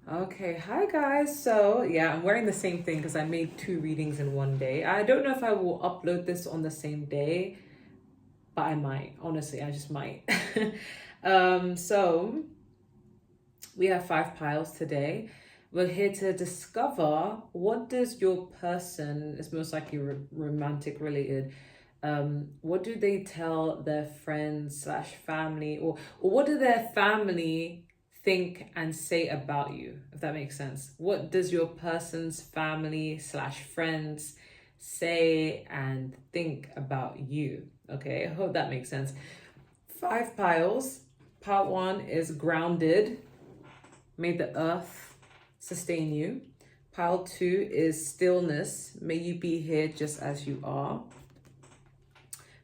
Okay, hi guys. So, yeah, I'm wearing the same thing because I made two readings in one day. I don't know if I will upload this on the same day, but I might. Honestly, I just might. So we have five piles today. We're here to discover what does your person is most likely romantic related. What do they tell their friends slash family, or what do their family think and say about you, if that makes sense? What does your person's family slash friends say and think about you? Okay, I hope that makes sense. Five piles. Part one is grounded. May the earth sustain you. Pile two is stillness. May you be here just as you are.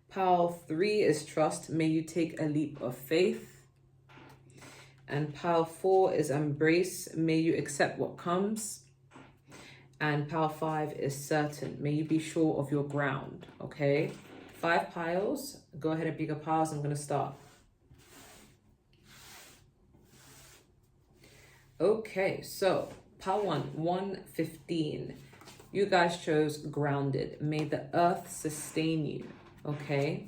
Pile three is trust. May you take a leap of faith. And pile four is embrace. May you accept what comes. And pile five is certain. May you be sure of your ground. Okay. Five piles. Go ahead and pick a piles. I'm going to start. Okay, so pile 115. You guys chose grounded. May the earth sustain you. Okay.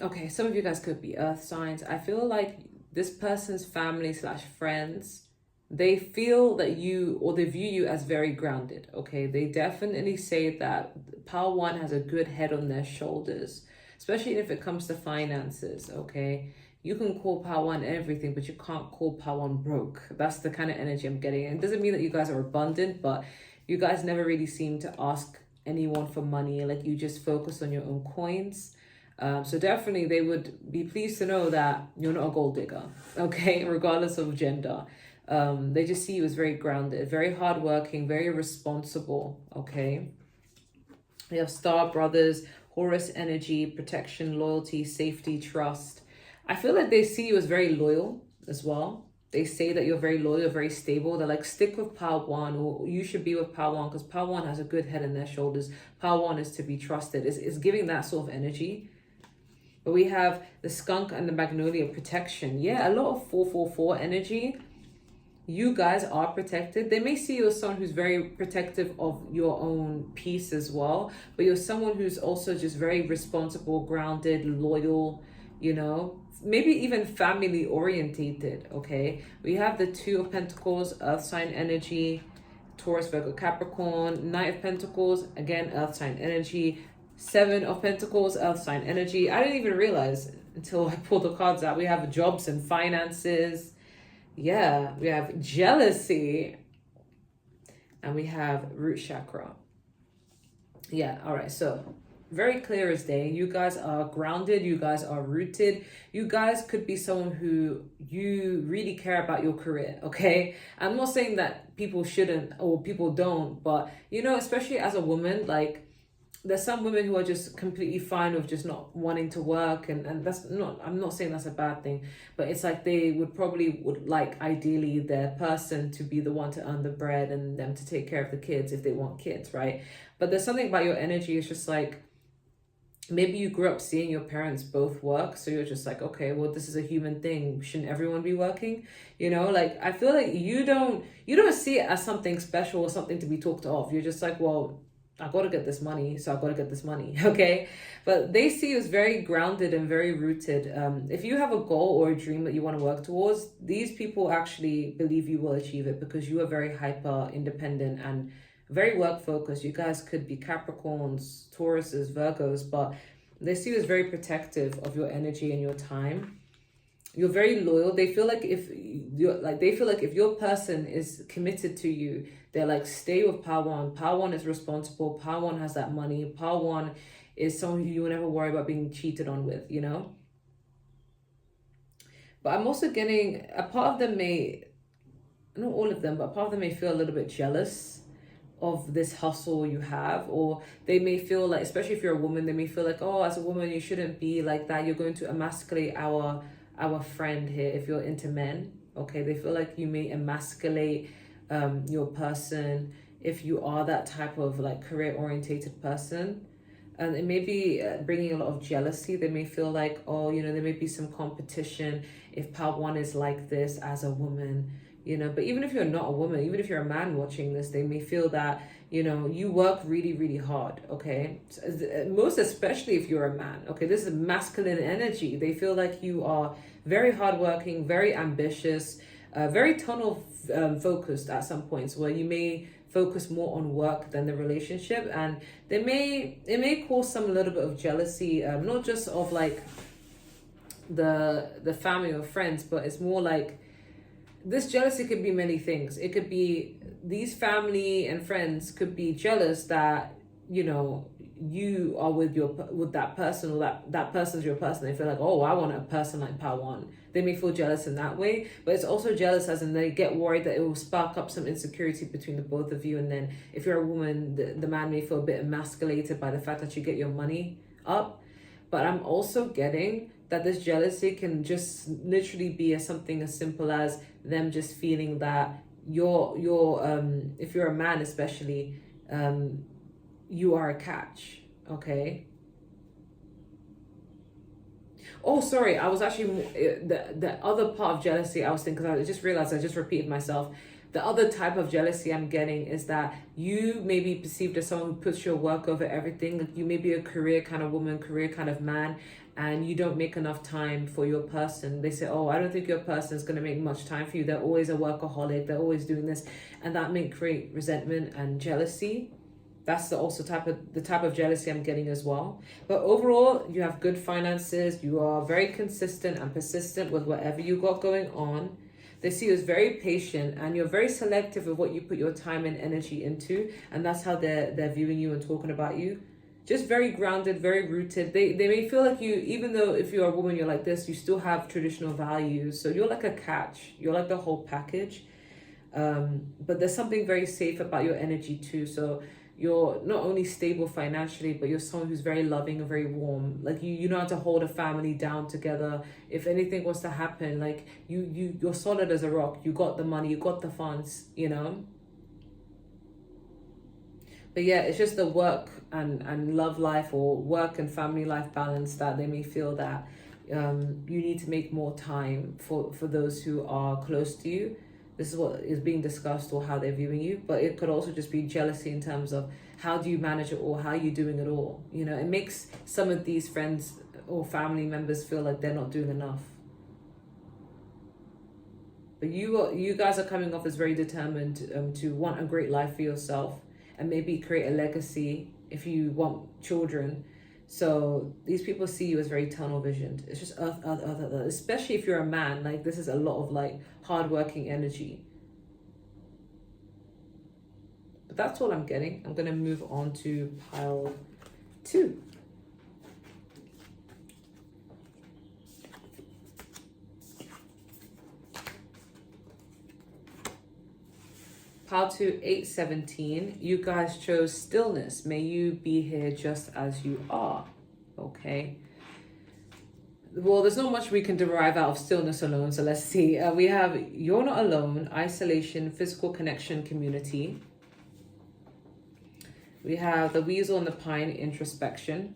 Okay, some of you guys could be earth signs. I feel like this person's family slash friends, they feel that you, or they view you as very grounded. Okay, they definitely say that pile one has a good head on their shoulders, especially if it comes to finances. Okay, you can call pile one everything, but you can't call pile one broke. That's the kind of energy I'm getting. And it doesn't mean that you guys are abundant, but you guys never really seem to ask anyone for money. Like, you just focus on your own coins. So definitely they would be pleased to know that you're not a gold digger, okay, regardless of gender. They just see you as very grounded, very hardworking, very responsible, okay? We have Star Brothers, Horus energy, protection, loyalty, safety, trust. I feel like they see you as very loyal as well. They say that you're very loyal, very stable. They're like, stick with Pile 1, or you should be with Pile 1 because Pile 1 has a good head in their shoulders. Pile 1 is to be trusted. It's giving that sort of energy. But we have the skunk and the magnolia protection. Yeah, a lot of 444 energy. You guys are protected. They may see you as someone who's very protective of your own peace as well, but you're someone who's also just very responsible, grounded, loyal, you know, maybe even family orientated. Okay, we have the Two of Pentacles, earth sign energy, Taurus, Virgo, Capricorn. Knight of Pentacles, again, earth sign energy. Seven of Pentacles, earth sign energy. I didn't even realize until I pulled the cards out. We have jobs and finances. Yeah, we have jealousy. And we have root chakra. Yeah, all right. So very clear as day. You guys are grounded. You guys are rooted. You guys could be someone who you really care about your career, okay? I'm not saying that people shouldn't or people don't, but, you know, especially as a woman, like, there's some women who are just completely fine with just not wanting to work, and that's not, I'm not saying that's a bad thing, but it's like they would like ideally their person to be the one to earn the bread and them to take care of the kids if they want kids, right? But there's something about your energy, it's just like, maybe you grew up seeing your parents both work, so you're just like, okay, well, this is a human thing, shouldn't everyone be working? You know, like, I feel like you don't see it as something special or something to be talked of. You're just like, well, I gotta get this money, so I gotta get this money, okay? But they see you as very grounded and very rooted. If you have a goal or a dream that you want to work towards, these people actually believe you will achieve it because you are very hyper independent and very work focused. You guys could be Capricorns, Tauruses, Virgos, but they see you as very protective of your energy and your time. You're very loyal. They feel like if your person is committed to you, they're like, stay with Pile 1. Pile 1 is responsible. Pile 1 has that money. Pile 1 is someone who you will never worry about being cheated on with, you know? But I'm also getting a part of them may, not all of them, but a part of them may feel a little bit jealous of this hustle you have, or they may feel like, especially if you're a woman, they may feel like, oh, as a woman you shouldn't be like that, you're going to emasculate our friend here if you're into men. Okay, they feel like you may emasculate your person if you are that type of like career orientated person, and it may be bringing a lot of jealousy. They may feel like, oh, you know, there may be some competition if part one is like this as a woman, you know. But even if you're not a woman, even if you're a man watching this, they may feel that, you know, you work really, really hard, okay? Most especially if you're a man, okay? This is masculine energy. They feel like you are very hardworking, very ambitious, very tunnel focused at some points, where you may focus more on work than the relationship, and it may cause some little bit of jealousy, not just of like the family or friends, but it's more like this jealousy could be many things. It could be these family and friends could be jealous that, you know, you are with that person, or that person's your person. They feel like, oh, I want a person like part one. They may feel jealous in that way, but it's also jealous as in they get worried that it will spark up some insecurity between the both of you. And then if you're a woman, the man may feel a bit emasculated by the fact that you get your money up. But I'm also getting that this jealousy can just literally be something as simple as them just feeling that you're if you're a man especially, you are a catch, okay? Oh, sorry, I was actually, the other part of jealousy I was thinking, because I just realized I just repeated myself. The other type of jealousy I'm getting is that you may be perceived as someone who puts your work over everything. Like you may be a career kind of woman, career kind of man, and you don't make enough time for your person. They say, oh, I don't think your person is going to make much time for you. They're always a workaholic. They're always doing this. And that may create resentment and jealousy. That's the type of jealousy I'm getting as well. But overall, you have good finances. You are very consistent and persistent with whatever you got going on. They see you as very patient, and you're very selective of what you put your time and energy into. And that's how they're viewing you and talking about you. Just very grounded, very rooted. They may feel like you, even though if you're a woman, you're like this, you still have traditional values. So you're like a catch. You're like the whole package. But there's something very safe about your energy too. So you're not only stable financially, but you're someone who's very loving and very warm. Like you know how to hold a family down together. If anything was to happen, like you're solid as a rock. You got the money, you got the funds, you know. But yeah, it's just the work and love life, or work and family life balance, that they may feel that you need to make more time for those who are close to you. This is what is being discussed, or how they're viewing you. But it could also just be jealousy in terms of how do you manage it all, how are you doing it all. You know, it makes some of these friends or family members feel like they're not doing enough. But you guys are coming off as very determined to want a great life for yourself, and maybe create a legacy if you want children. So these people see you as very tunnel visioned. It's just earth, earth, earth, earth, earth. Especially if you're a man. Like this is a lot of like hardworking energy. But that's all I'm getting. I'm gonna move on to pile 2. Pile 2, 817. You guys chose stillness. May you be here just as you are. Okay. Well, there's not much we can derive out of stillness alone. So let's see. We have you're not alone, isolation, physical connection, community. We have the weasel and the pine, introspection.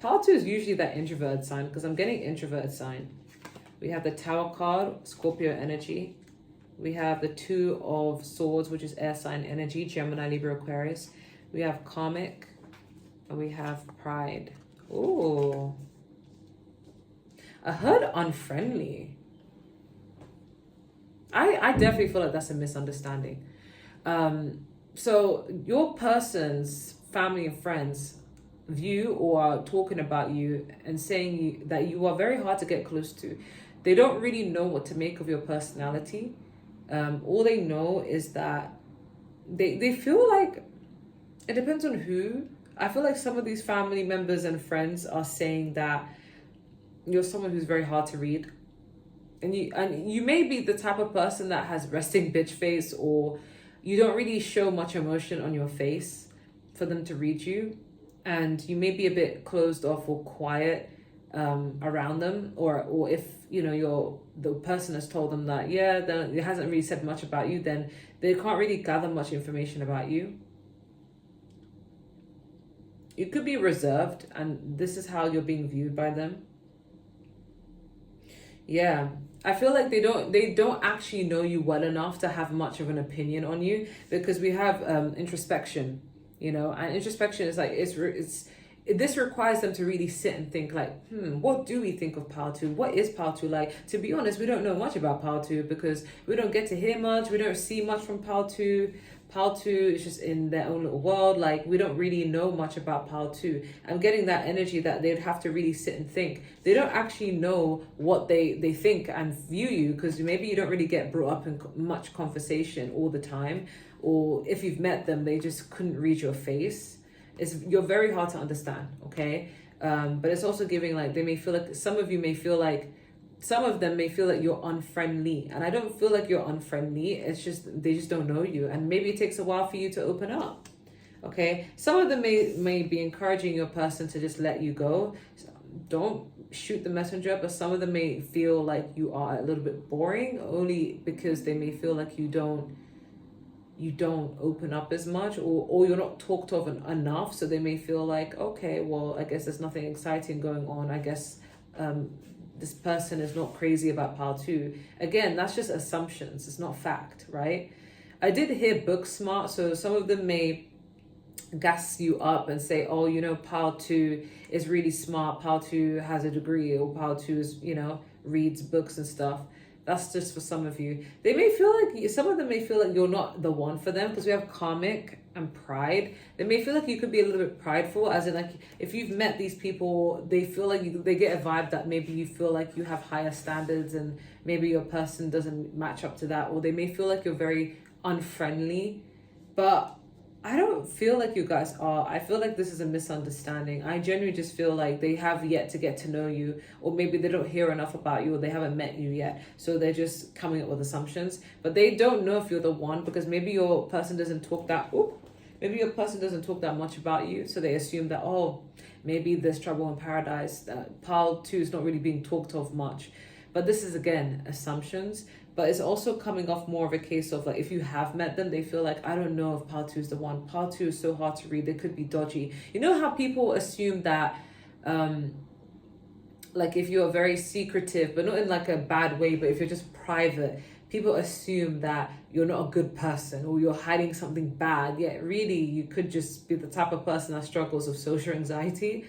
Pile 2 is usually that introverted sign, because I'm getting introverted sign. We have the Tower card, Scorpio energy. We have the 2 of Swords, which is air sign energy, Gemini, Libra, Aquarius. We have Karmic, and we have Pride. Oh, I heard unfriendly. I definitely feel like that's a misunderstanding. So your person's family and friends view or are talking about you and saying that you are very hard to get close to. They don't really know what to make of your personality. All they know is that they feel like, it depends on who. I feel like some of these family members and friends are saying that you're someone who's very hard to read, and you may be the type of person that has resting bitch face, or you don't really show much emotion on your face for them to read you, and you may be a bit closed off or quiet around them, or if you know the person has told them that it hasn't really said much about you, then they can't really gather much information about you. You could be reserved, and this is how you're being viewed by them. Yeah. I feel like they don't actually know you well enough to have much of an opinion on you, because we have introspection, and introspection is like this requires them to really sit and think like, what do we think of Pal 2? What is Pal 2 like? To be honest, we don't know much about Pal 2 because we don't get to hear much, we don't see much from Pal 2. Pal 2 is just in their own little world. Like, we don't really know much about Pal 2. I'm getting that energy that they'd have to really sit and think. They don't actually know what they think and view you, because maybe you don't really get brought up in much conversation all the time. Or if you've met them, they just couldn't read your face. You're very hard to understand, okay? But it's also giving like, they may feel like, some of them may feel like you're unfriendly, and I don't feel like you're unfriendly. It's just they just don't know you, and maybe it takes a while for you to open up. Okay, some of them may be encouraging your person to just let you go. So don't shoot the messenger, but some of them may feel like you are a little bit boring, only because they may feel like you don't open up as much, or you're not talked of enough, so they may feel like, okay, well, I guess there's nothing exciting going on, I guess this person is not crazy about Pal 2. Again, that's just assumptions, it's not fact, right? I did hear book smart, so some of them may gas you up and say, oh, Pal 2 is really smart, Pal 2 has a degree, or Pal 2 is, reads books and stuff. That's just for some of you. Some of them may feel like you're not the one for them, because we have karmic and pride. They may feel like you could be a little bit prideful, as in like, if you've met these people, they feel like they get a vibe that maybe you feel like you have higher standards and maybe your person doesn't match up to that, or they may feel like you're very unfriendly. But I don't feel like you guys are. I feel like this is a misunderstanding. I genuinely just feel like they have yet to get to know you, or maybe they don't hear enough about you, or they haven't met you yet. So they're just coming up with assumptions. But they don't know if you're the one, because maybe your person doesn't talk that much about you. So they assume that, oh, maybe there's trouble in paradise. That Pal 2 is not really being talked of much. But this is, again, assumptions. But it's also coming off more of a case of like, if you have met them, they feel like, I don't know if Pal 2 is the one. Pal 2 is so hard to read. They could be dodgy. You know how people assume that, like if you're very secretive, but not in like a bad way, but if you're just private, people assume that you're not a good person, or you're hiding something bad. Yet really, you could just be the type of person that struggles with social anxiety.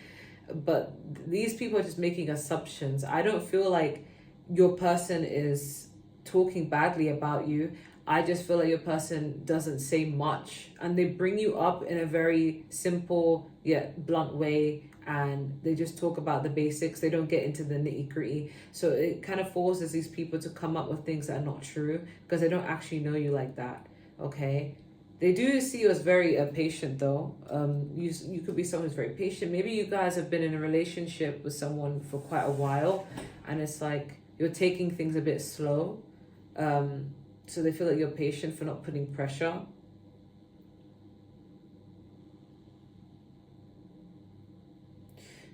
But these people are just making assumptions. I don't feel like your person is talking badly about you. I just feel like your person doesn't say much, and they bring you up in a very simple yet blunt way, and they just talk about the basics. They don't get into the nitty-gritty. So it kind of forces these people to come up with things that are not true, because they don't actually know you like that. Okay, they do see you as very patient though. You could be someone who's very patient. Maybe you guys have been in a relationship with someone for quite a while, and it's like you're taking things a bit slow. So they feel like you're patient for not putting pressure.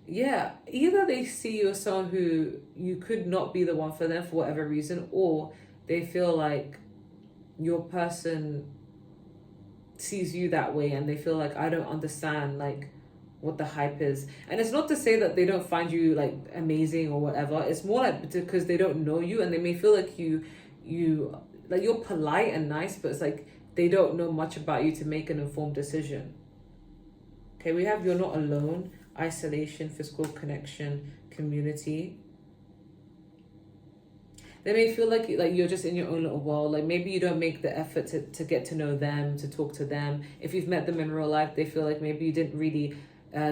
Yeah, either they see you as someone who you could not be the one for them for whatever reason, or they feel like your person sees you that way, and they feel like, I don't understand like what the hype is. And it's not to say that they don't find you like amazing or whatever. It's more like because they don't know you, and they may feel like you like you're polite and nice, but it's like they don't know much about you to make an informed decision. Okay, we have you're not alone, isolation, physical connection, community. They may feel like you're just in your own little world. Like maybe you don't make the effort to get to know them, to talk to them. If you've met them in real life, they feel like maybe you didn't really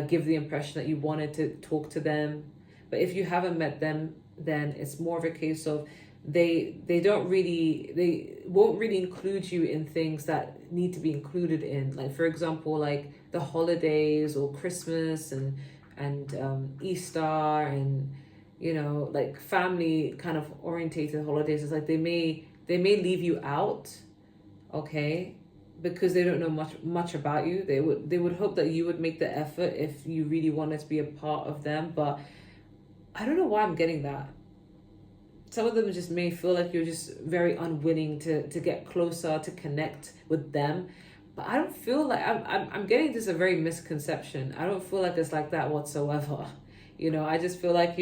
give the impression that you wanted to talk to them. But if you haven't met them, then it's more of a case of they won't really include you in things that need to be included in, like for example, like the holidays or Christmas and Easter, and like family kind of orientated holidays. It's like they may leave you out, okay, because they don't know much about you. They would hope that you would make the effort if you really wanted to be a part of them. But I don't know why I'm getting that. Some of them just may feel like you're just very unwilling to get closer, to connect with them. But I don't feel like I'm getting this a very misconception. I don't feel like it's like that whatsoever. I just feel like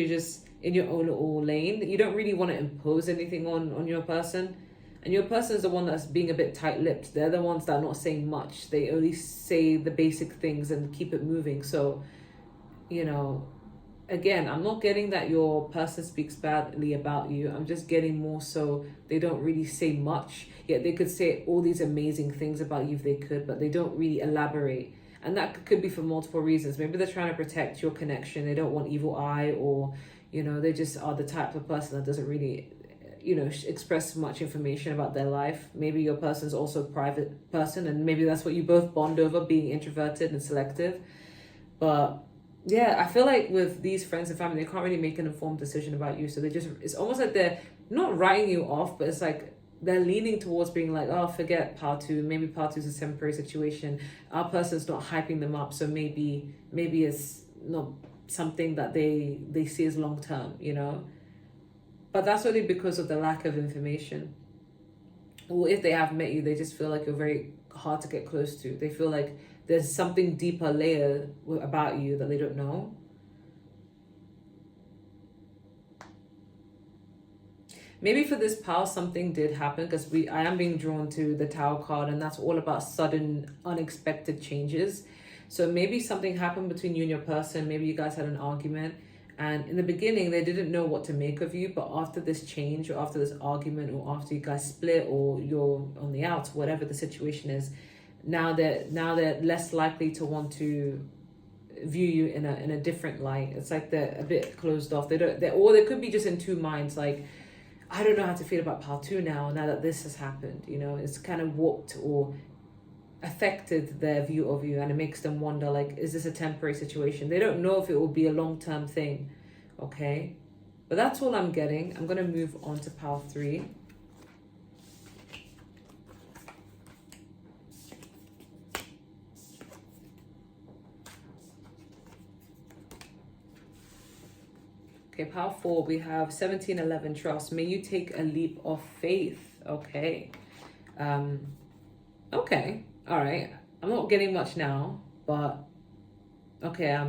in your own little lane. You don't really want to impose anything on your person. And your person is the one that's being a bit tight-lipped. They're the ones that are not saying much. They only say the basic things and keep it moving. So, you know, again, I'm not getting that your person speaks badly about you. I'm just getting more so they don't really say much. Yet they could say all these amazing things about you if they could, but they don't really elaborate. And that could be for multiple reasons. Maybe they're trying to protect your connection. They don't want evil eye, or, you know, they just are the type of person that doesn't really, you know, express much information about their life. Maybe your person's also a private person, and maybe that's what you both bond over, being introverted and selective. But yeah, I feel like with these friends and family, they can't really make an informed decision about you. So it's almost like they're not writing you off, but it's like they're leaning towards being like, oh, forget part two. Maybe part two is a temporary situation. Our person's not hyping them up. So maybe it's not something that they see as long term, you know? But that's only because of the lack of information. Or if they have met you, they just feel like you're very hard to get close to. They feel like there's something deeper layer about you that they don't know. Maybe for this pile, something did happen, because I am being drawn to the Tower card, and that's all about sudden, unexpected changes. So maybe something happened between you and your person. Maybe you guys had an argument, and in the beginning, they didn't know what to make of you. But after this change, or after this argument, or after you guys split, or you're on the outs, whatever the situation is, now they're less likely to want to view you in a different light. It's like they're a bit closed off. Or they could be just in two minds, like, I don't know how to feel about part two now that this has happened. You know, it's kind of warped or affected their view of you, and it makes them wonder, like, is this a temporary situation? They don't know if it will be a long-term thing. Okay, but that's all I'm getting. I'm going to move on to pile 3. Okay, pile 4, we have 1711 trust. May you take a leap of faith. Okay. Okay. All right. I'm not getting much now, but okay.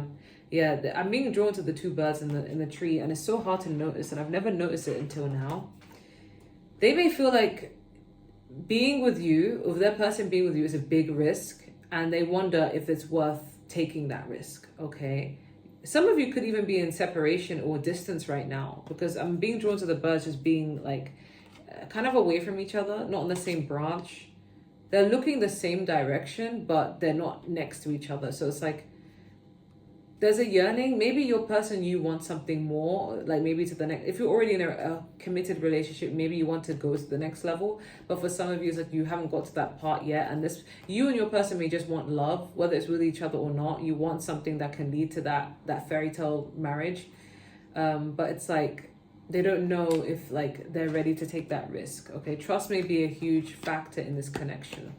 Yeah, I'm being drawn to the 2 birds in the tree, and it's so hard to notice, and I've never noticed it until now. They may feel like being with you, or their person being with you, is a big risk, and they wonder if it's worth taking that risk. Okay. Some of you could even be in separation or distance right now, because I'm being drawn to the birds just being like kind of away from each other, not on the same branch. They're looking the same direction, but they're not next to each other. So it's like there's a yearning. Maybe your person, you want something more, like maybe to the next. If you're already in a committed relationship, maybe you want to go to the next level. But for some of you, it's like you haven't got to that part yet. And you and your person may just want love, whether it's with each other or not. You want something that can lead to that fairy tale marriage. But it's like they don't know if like they're ready to take that risk. Okay, trust may be a huge factor in this connection.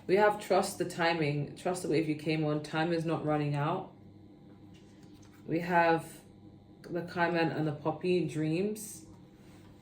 We have trust the timing. Trust the wave you came on. Time is not running out. We have the Cayman and the Poppy, dreams.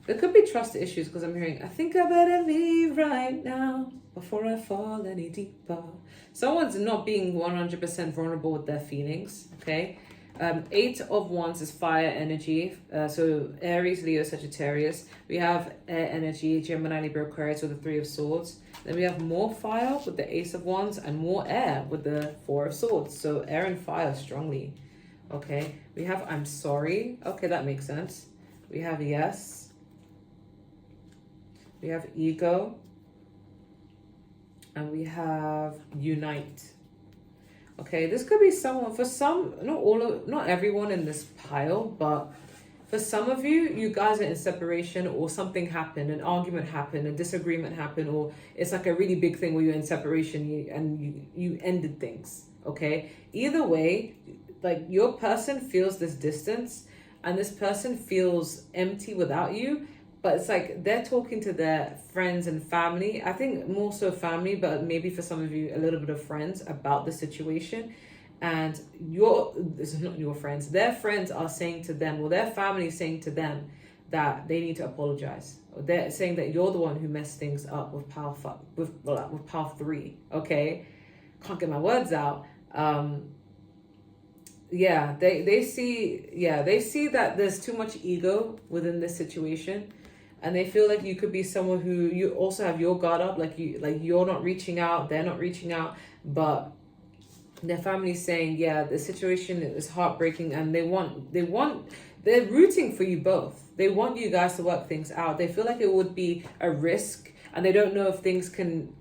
There could be trust issues, because I'm hearing, I think I better leave right now before I fall any deeper. Someone's not being 100% vulnerable with their feelings, okay? 8 of Wands is fire energy. So Aries, Leo, Sagittarius. We have air energy, Gemini, Libra, Aquarius with the 3 of Swords. Then we have more fire with the Ace of Wands, and more air with the 4 of Swords. So air and fire strongly. Okay. We have I'm sorry. Okay, that makes sense. We have yes. We have ego. And we have unite. Okay, this could be someone, for some, not everyone in this pile, but for some of you, you guys are in separation, or something happened, an argument happened, a disagreement happened, or it's like a really big thing where you're in separation and you ended things, okay? Either way, like your person feels this distance, and this person feels empty without you, but it's like they're talking to their friends and family. I think more so family, but maybe for some of you, a little bit of friends about the situation. And this is not your friends, their friends are saying to them, or their family is saying to them that they need to apologize. They're saying that you're the one who messed things up with pile 3. Okay, can't get my words out. Yeah, they see, yeah, they see that there's too much ego within this situation, and they feel like you could be someone who you also have your guard up, like you're not reaching out, they're not reaching out, but their family's saying, yeah, the situation is heartbreaking, and they're rooting for you both. They want you guys to work things out. They feel like it would be a risk, and they don't know if things can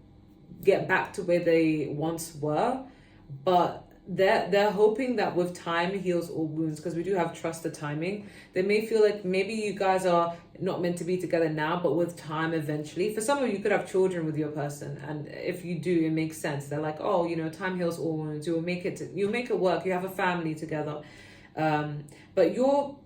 get back to where they once were, but they're hoping that with time heals all wounds, because we do have trust the timing. They may feel like maybe you guys are not meant to be together now, but with time eventually. For some of you could have children with your person, and if you do, it makes sense. They're like, oh, time heals all wounds. You'll make it work. You have a family together. But your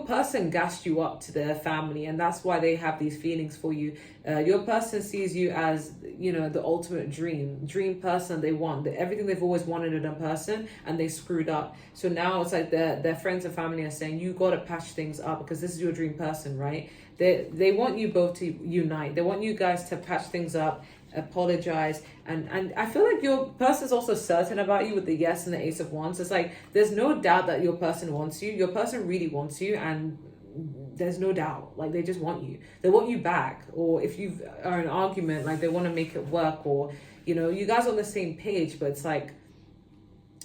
person gassed you up to their family, and that's why they have these feelings for you. Your person sees you as the ultimate dream person. They want everything they've always wanted in a person, and they screwed up. So now it's like their friends and family are saying, you got to patch things up because this is your dream person, right? They want you both to unite. They want you guys to patch things up, apologize, and I feel like your person's also certain about you with the yes and the Ace of Wands. It's like there's no doubt that your person wants you. Your person really wants you, and there's no doubt. Like, they just want you. They want you back, or if you are in an argument, like they want to make it work, or you guys are on the same page. But it's like,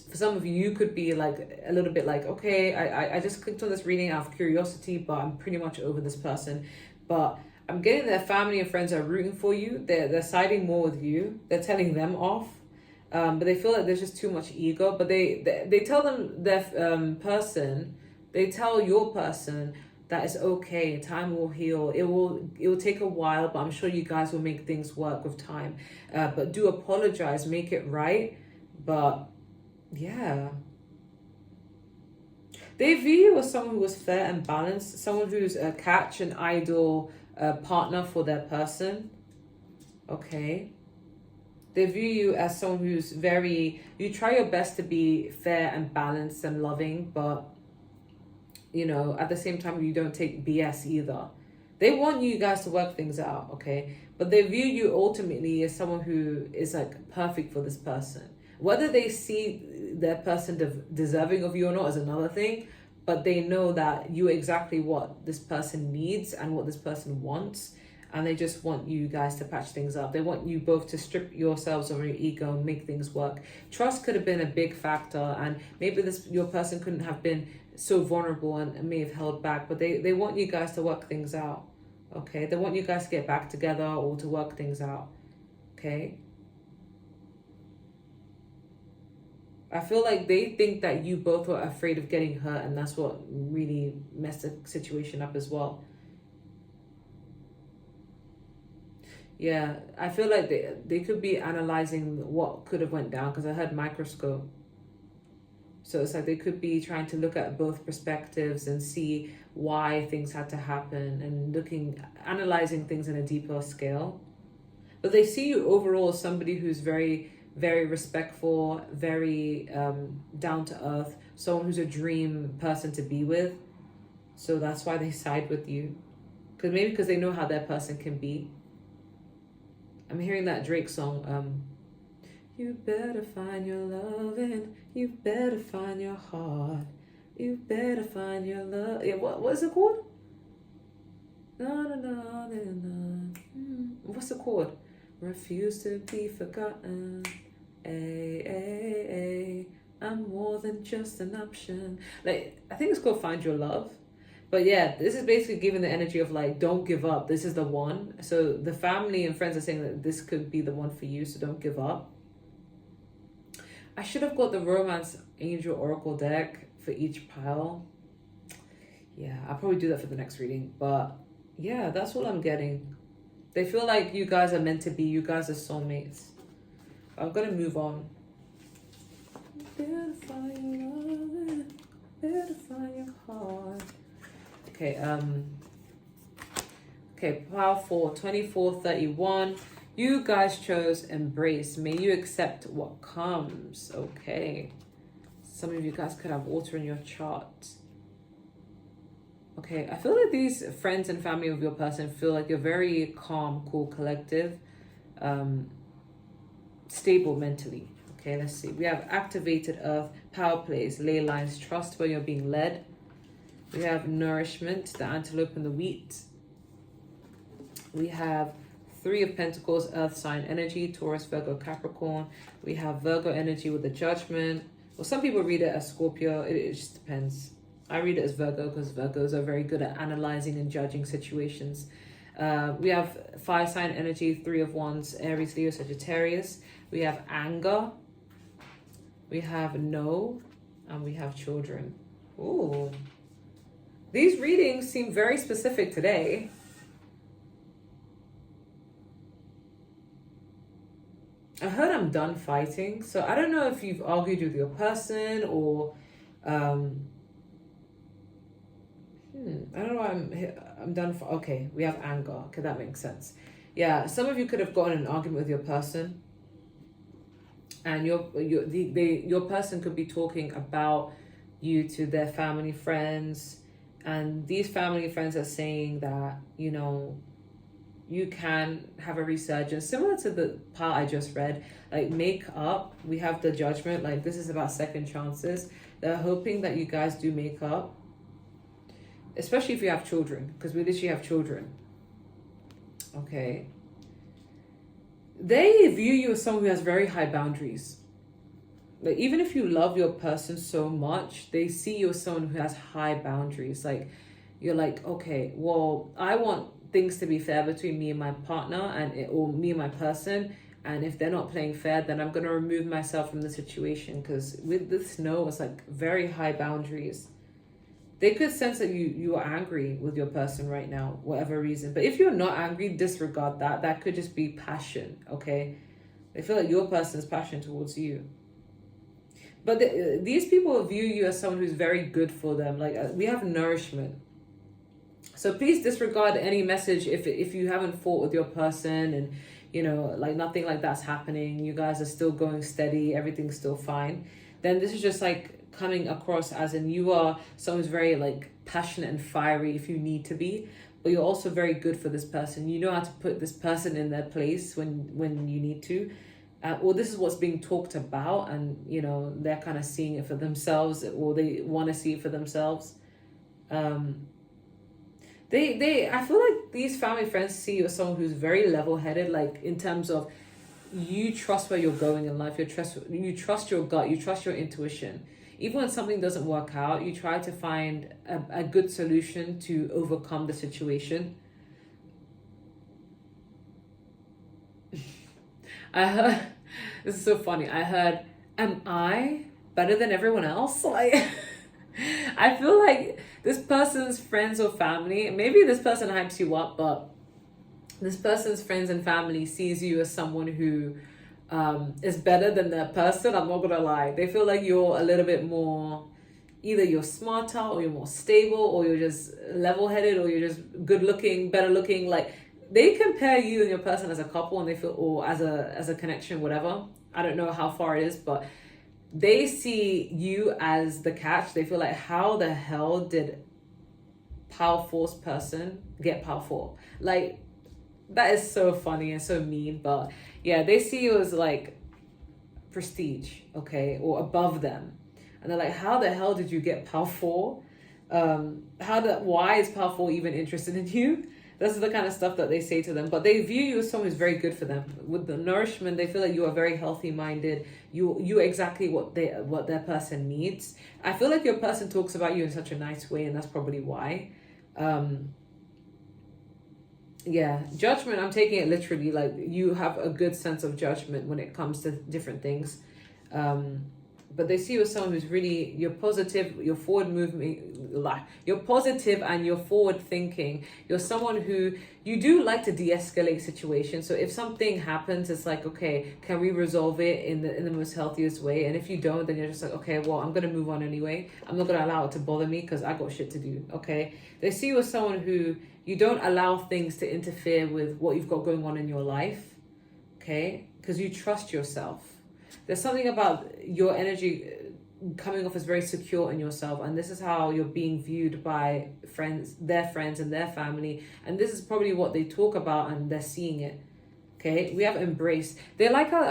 for some of you, you could be like a little bit like, okay, I just clicked on this reading out of curiosity, but I'm pretty much over this person. But I'm getting their family and friends are rooting for you. They're siding more with you. They're telling them off. But they feel like there's just too much ego. But they tell them they tell your person that it's okay. Time will heal. It will take a while, but I'm sure you guys will make things work with time. But do apologize, make it right. But yeah. They view you as someone who was fair and balanced, someone who's a catch, an ideal partner for their person. Okay. They view you as someone who's you try your best to be fair and balanced and loving, but at the same time, you don't take BS either. They want you guys to work things out, okay? But they view you ultimately as someone who is like perfect for this person. Whether they see their person deserving of you or not is another thing, but they know that you're exactly what this person needs and what this person wants, and they just want you guys to patch things up. They want you both to strip yourselves of your ego and make things work. Trust could have been a big factor, and maybe your person couldn't have been so vulnerable and may have held back, but they want you guys to work things out, okay? They want you guys to get back together or to work things out, okay? I feel like they think that you both were afraid of getting hurt, and that's what really messed the situation up as well. Yeah, I feel like they could be analyzing what could have went down, because I heard microscope. So it's like they could be trying to look at both perspectives and see why things had to happen, and analyzing things in a deeper scale. But they see you overall as somebody who's very, very respectful, very down to earth, someone who's a dream person to be with. So that's why they side with you. Because they know how their person can be. I'm hearing that Drake song, you better find your loving, you better find your heart, you better find your love. Yeah, what is it called? No. What's the chord? Refuse to be forgotten. I'm more than just an option. Like, I think it's called Find Your Love. But yeah, this is basically giving the energy of like, don't give up. This is the one. So the family and friends are saying that this could be the one for you, so don't give up. I should have got the Romance Angel Oracle deck for each pile. Yeah, I'll probably do that for the next reading. But yeah, that's what I'm getting. They feel like you guys are meant to be. You guys are soulmates. I'm going to move on. Better find your love, better find your heart. Okay, pile 4, 2431. You guys chose embrace. May you accept what comes. Okay. Some of you guys could have water in your chart. Okay, I feel like these friends and family of your person feel like you're very calm, cool, collective, stable mentally. Okay, let's see. We have activated earth, power plays, ley lines, trust when you're being led. We have nourishment, the antelope and the wheat. We have Three of Pentacles, earth sign energy, Taurus, Virgo, Capricorn. We have Virgo energy with the judgment. Well, some people read it as Scorpio. It just depends. I read it as Virgo because Virgos are very good at analyzing and judging situations. We have fire sign energy, Three of Wands, Aries, Leo, Sagittarius. We have anger. We have no. And we have children. Ooh. These readings seem very specific today. I heard I'm done fighting. So I don't know if you've argued with your person or... I don't know. I'm done for. Okay, we have anger. Okay, that makes sense. Yeah, some of you could have gotten an argument with your person, and your person could be talking about you to their family friends, and these family friends are saying that you can have a resurgence similar to the part I just read. Like make up. We have the judgment. Like this is about second chances. They're hoping that you guys do make up. Especially if you have children, because we literally have children. Okay. They view you as someone who has very high boundaries. Like even if you love your person so much, they see you as someone who has high boundaries. Like you're like, okay, well, I want things to be fair between me and my partner or me and my person. And if they're not playing fair, then I'm going to remove myself from the situation. Because with this no, it's like very high boundaries. They could sense that you are angry with your person right now, whatever reason. But if you're not angry, disregard that. That could just be passion, okay? They feel like your person is passion towards you. But these people view you as someone who's very good for them. Like we have nourishment. So please disregard any message if you haven't fought with your person and, like nothing like that's happening. You guys are still going steady. Everything's still fine. Then this is just like coming across as in you are someone who's very like passionate and fiery if you need to be, but you're also very good for this person. You know how to put this person in their place when you need to, or this is what's being talked about, and they're kind of seeing it for themselves, or they want to see it for themselves. I feel like these family friends see you as someone who's very level-headed, like in terms of you trust where you're going in life. You trust your gut. You trust your intuition. Even when something doesn't work out, you try to find a good solution to overcome the situation. I heard, this is so funny. I heard, am I better than everyone else? Like, I feel like this person's friends or family, maybe this person hypes you up, but this person's friends and family sees you as someone who is better than their person. I'm not gonna lie. They feel like you're a little bit more, either you're smarter or you're more stable or you're just level-headed or you're just good looking, better looking. Like they compare you and your person as a couple, and they feel, or as a connection, whatever. I don't know how far it is, but they see you as the catch. They feel like, how the hell did Power Force person get Power 4? Like, that is so funny and so mean, but yeah, they see you as like prestige, okay, or above them, and they're like, how the hell did you get Power 4? Why is Power 4 even interested in you? This is the kind of stuff that they say to them, but they view you as someone who's very good for them. With the nourishment, they feel like you are very healthy-minded. You exactly what their person needs. I feel like your person talks about you in such a nice way, and that's probably why. Yeah, judgment, I'm taking it literally, like you have a good sense of judgment when it comes to different things. But they see you as someone who's really, you're positive, you're forward moving, you're positive and you're forward thinking. You're someone who, you do like to de-escalate situations. So if something happens, it's like, okay, can we resolve it in the most healthiest way? And if you don't, then you're just like, okay, well, I'm going to move on anyway. I'm not going to allow it to bother me because I got shit to do, okay? They see you as someone who, you don't allow things to interfere with what you've got going on in your life, okay? Because you trust yourself. There's something about your energy coming off as very secure in yourself, and this is how you're being viewed by friends and their family, and this is probably what they talk about and they're seeing it, Okay, we have embrace. They like how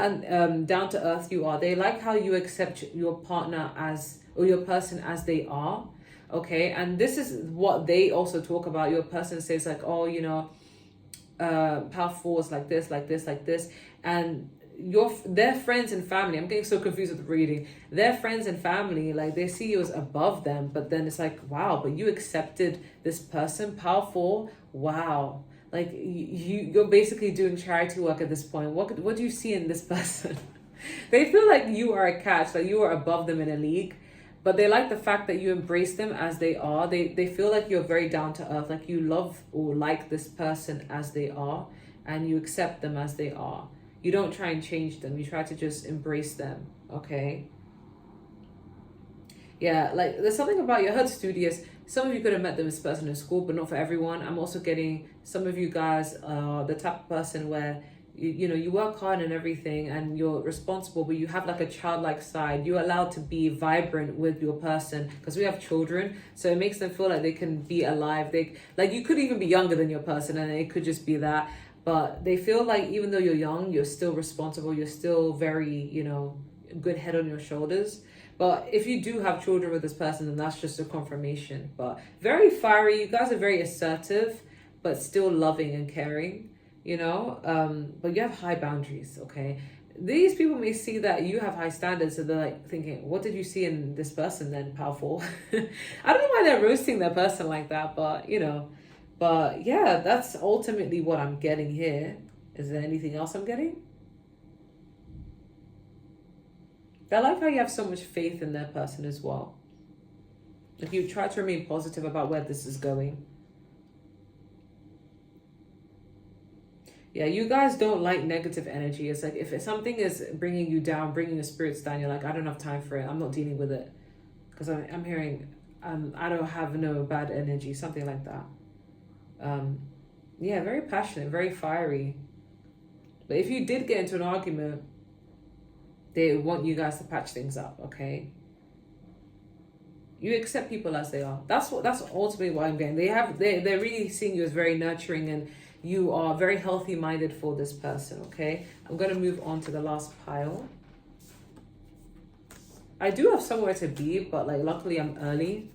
down to earth you are. They like how you accept your partner as, or your person as they are. Okay, and this is what they also talk about. Your person says like, oh, you know, power fours like this, like this, like this, and their friends and family. I'm getting so confused with the reading. Their friends and family, like they see you as above them, but then it's like, wow, but you accepted this person, powerful. Wow, like you're basically doing charity work at this point. What do you see in this person? They feel like you are a catch, like you are above them in a league. But they like the fact that you embrace them as they are. They feel like you're very down to earth, like you love or like this person as they are, and you accept them as they are. You don't try and change them. You try to just embrace them, okay? Yeah, like there's something about you. I heard studious. Some of you could have met them as person in school, but not for everyone. I'm also getting some of you guys the type of person where you know, you work hard and everything and you're responsible, but you have like a childlike side. You're allowed to be vibrant with your person because we have children, so it makes them feel like they can be alive. They, like, you could even be younger than your person and it could just be that, but they feel like even though you're young, you're still responsible. You're still very, you know, good head on your shoulders. But if you do have children with this person, then that's just a confirmation. But very fiery. You guys are very assertive, but still loving and caring, you know. But you have high boundaries, okay? These people may see that you have high standards, so they're like thinking, what did you see in this person then, powerful? I don't know why they're roasting their person like that, but, you know. But yeah, that's ultimately what I'm getting here. Is there anything else I'm getting? I like how you have so much faith in their person as well. Like you try to remain positive about where this is going. Yeah, you guys don't like negative energy. It's like if something is bringing you down, bringing your spirits down, you're like, I don't have time for it. I'm not dealing with it. Because I'm hearing, I don't have no bad energy, something like that. Yeah, very passionate, very fiery. But if you did get into an argument, they want you guys to patch things up, okay? You accept people as they are. That's ultimately what I'm getting. They're really seeing you as very nurturing, and you are very healthy minded for this person, okay? I'm gonna move on to the last pile. I do have somewhere to be, but like luckily I'm early.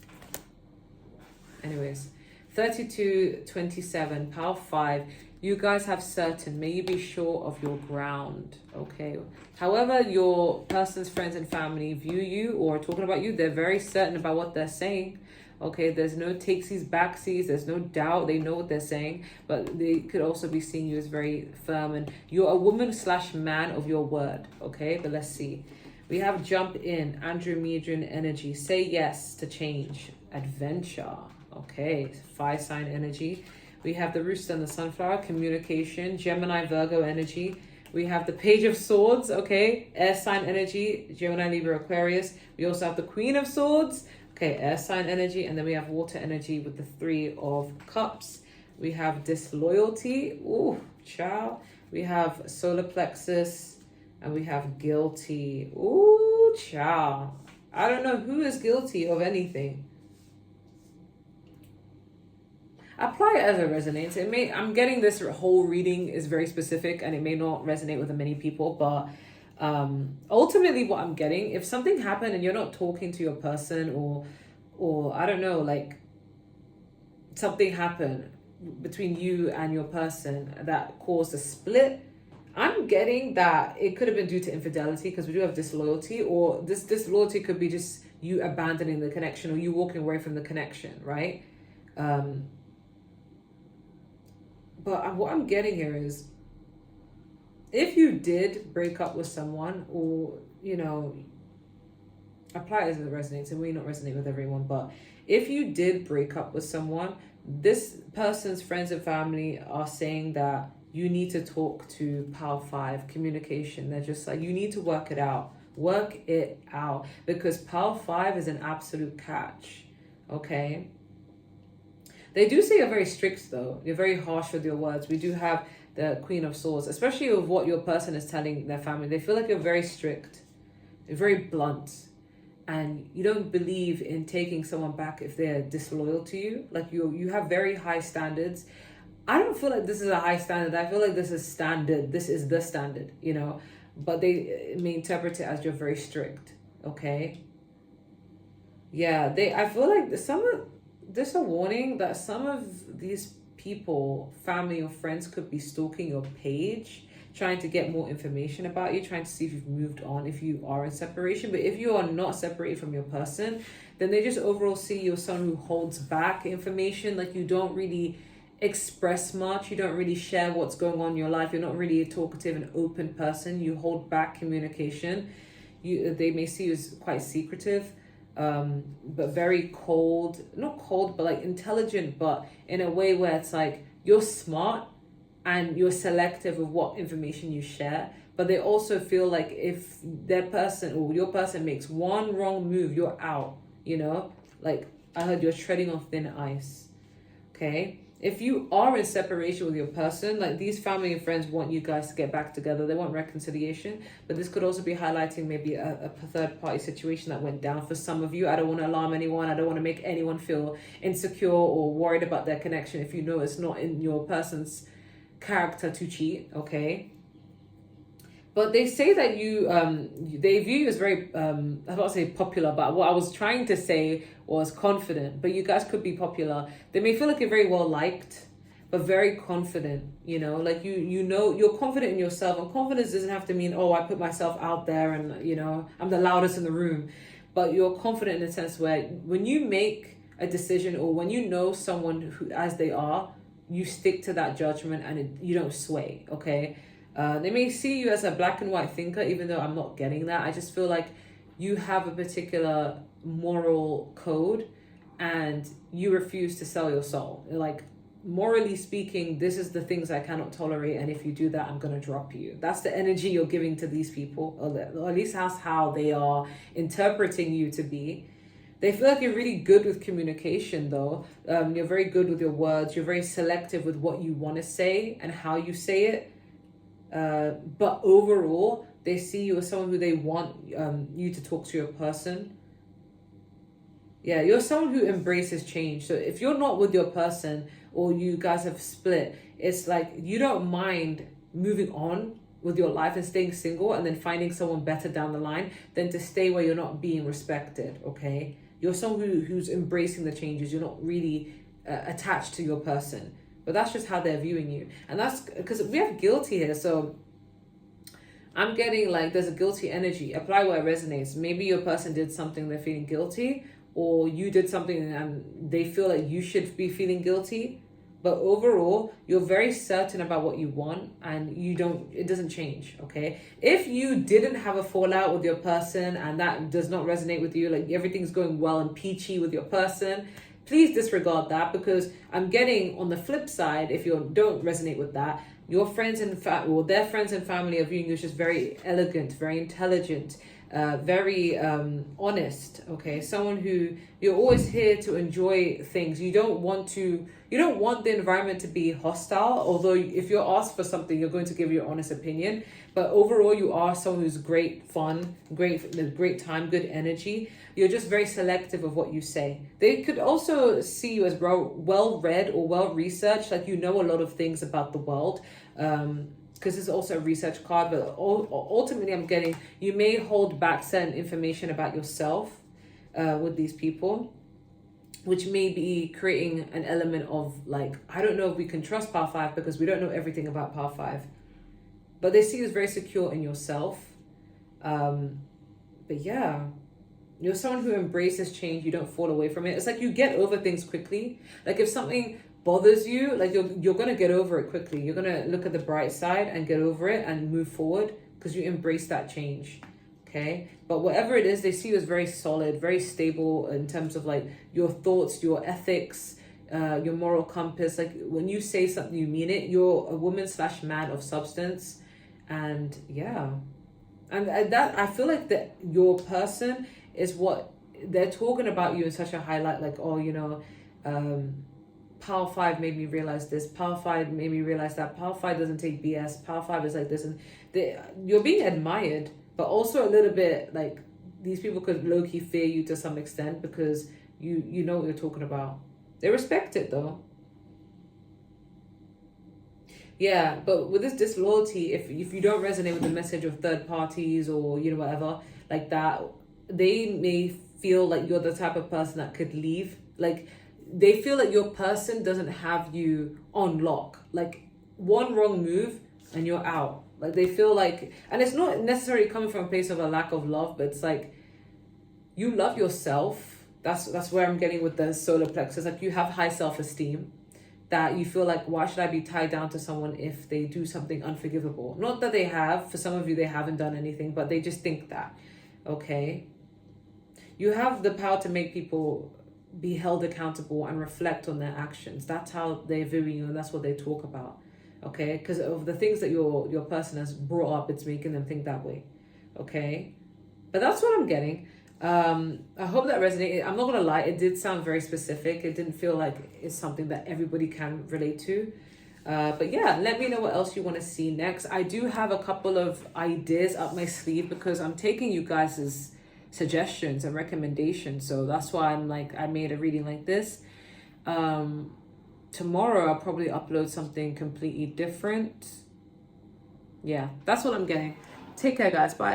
Anyways, 3227, pile 5. You guys have certain, may you be sure of your ground, okay? However your person's friends and family view you or talking about you, they're very certain about what they're saying, okay? There's no takesies, backsies, there's no doubt. They know what they're saying, but they could also be seeing you as very firm, and you're a woman / man of your word, okay? But let's see. We have jump in, Andromedan energy, say yes to change, adventure, okay? Fire sign energy. We have the rooster and the sunflower, communication, Gemini, Virgo energy. We have the page of swords, okay? Air sign energy, Gemini, Libra, Aquarius. We also have the queen of swords, okay? Air sign energy. And then we have water energy with the 3 of cups. We have disloyalty, ooh, ciao. We have solar plexus, and we have guilty, ooh, ciao. I don't know who is guilty of anything. Apply it as it resonates. I'm getting this whole reading is very specific and it may not resonate with many people, but ultimately what I'm getting, if something happened and you're not talking to your person, or I don't know, like something happened between you and your person that caused a split, I'm getting that it could have been due to infidelity, because we do have disloyalty, or this disloyalty could be just you abandoning the connection or you walking away from the connection, right? But what I'm getting here is, if you did break up with someone, or, you know, apply it as it resonates. It may not resonate with everyone, but if you did break up with someone, this person's friends and family are saying that you need to talk to Pile 5, communication. They're just like, you need to work it out. Work it out. Because Pile 5 is an absolute catch, okay? They do say you're very strict, though. You're very harsh with your words. We do have the Queen of Swords, especially with what your person is telling their family. They feel like you're very strict. You're very blunt. And you don't believe in taking someone back if they're disloyal to you. Like you have very high standards. I don't feel like this is a high standard. I feel like this is standard. This is the standard, you know. But they may interpret it as you're very strict. Okay. Yeah, I feel like there's a warning that some of these people, family or friends, could be stalking your page, trying to get more information about you, trying to see if you've moved on, if you are in separation. But if you are not separated from your person, then they just overall see you as someone who holds back information. Like, you don't really express much, you don't really share what's going on in your life, you're not really a talkative and open person, you hold back communication. They may see you as quite secretive, but very cold, not cold, but like intelligent, but in a way where it's like you're smart and you're selective of what information you share. But they also feel like if their person or your person makes one wrong move, you're out, you know? Like, I heard you're treading on thin ice. Okay? If you are in separation with your person, like, these family and friends want you guys to get back together. They want reconciliation, but this could also be highlighting maybe a third party situation that went down for some of you. I don't want to alarm anyone. I don't want to make anyone feel insecure or worried about their connection if you know it's not in your person's character to cheat, okay? But they say that they view you as very, I don't want to say popular, but what I was trying to say was confident. But you guys could be popular. They may feel like you're very well liked, but very confident, you know? Like, you know, you're confident in yourself. And confidence doesn't have to mean, oh, I put myself out there and, you know, I'm the loudest in the room. But you're confident in a sense where when you make a decision or when you know someone who as they are, you stick to that judgment and you don't sway, okay? They may see you as a black and white thinker, even though I'm not getting that. I just feel like you have a particular moral code and you refuse to sell your soul. Like, morally speaking, this is the things I cannot tolerate, and if you do that, I'm going to drop you. That's the energy you're giving to these people, or at least that's how they are interpreting you to be. They feel like you're really good with communication, though. You're very good with your words. You're very selective with what you want to say and how you say it. But overall, they see you as someone who they want you to talk to your person. Yeah, you're someone who embraces change. So if you're not with your person or you guys have split, it's like you don't mind moving on with your life and staying single and then finding someone better down the line than to stay where you're not being respected, okay? You're someone who's embracing the changes. You're not really attached to your person. But that's just how they're viewing you. And that's because we have guilty here. So I'm getting like there's a guilty energy. Apply where it resonates. Maybe your person did something, they're feeling guilty, or you did something and they feel like you should be feeling guilty. But overall, you're very certain about what you want and it doesn't change, okay? If you didn't have a fallout with your person and that does not resonate with you, like everything's going well and peachy with your person, please disregard that, because I'm getting on the flip side, if you don't resonate with that, your friends and their friends and family are viewing you as just very elegant, very intelligent, very honest, okay? Someone who you're always here to enjoy things. You don't want the environment to be hostile, although if you're asked for something, you're going to give your honest opinion. But overall, you are someone who's great fun, great time, good energy. You're just very selective of what you say. They could also see you as well-read or well-researched, like you know a lot of things about the world, because it's also a research card. But ultimately, I'm getting you may hold back certain information about yourself with these people, which may be creating an element of like, I don't know if we can trust Power 5 because we don't know everything about Power 5. But they see you as very secure in yourself. But yeah, you're someone who embraces change. You don't fall away from it. It's like you get over things quickly. Like if something bothers you, like you're going to get over it quickly. You're going to look at the bright side and get over it and move forward because you embrace that change. Okay, but whatever it is, they see you as very solid, very stable in terms of like your thoughts, your ethics, your moral compass. Like when you say something, you mean it. You're a woman/man of substance, and yeah, and that I feel like that your person is what they're talking about you in such a highlight. Like, oh, you know, Power 5 made me realize this. Power 5 made me realize that. Power 5 doesn't take BS. Power 5 is like this, and you're being admired. But also a little bit like these people could low-key fear you to some extent because you know what you're talking about. They respect it though. Yeah, but with this disloyalty, if you don't resonate with the message of third parties or whatever like that, they may feel like you're the type of person that could leave. Like they feel like your person doesn't have you on lock. Like one wrong move and you're out. Like they feel like, and it's not necessarily coming from a place of a lack of love, but it's like you love yourself. That's where I'm getting with the solar plexus. Like you have high self-esteem, that you feel like, why should I be tied down to someone if they do something unforgivable? Not that they have. For some of you, they haven't done anything, but they just think that. Okay? You have the power to make people be held accountable and reflect on their actions. That's how they're viewing you, and that's what they talk about. Okay? Because of the things that your person has brought up, it's making them think that way. Okay? But that's what I'm getting. I hope that resonated. I'm not gonna lie, it did sound very specific. It didn't feel like it's something that everybody can relate to. But yeah, let me know what else you want to see next. I do have a couple of ideas up my sleeve because I'm taking you guys' suggestions and recommendations. So that's why I made a reading like this. Tomorrow I'll probably upload something completely different. Yeah, that's what I'm getting. Take care, guys. Bye.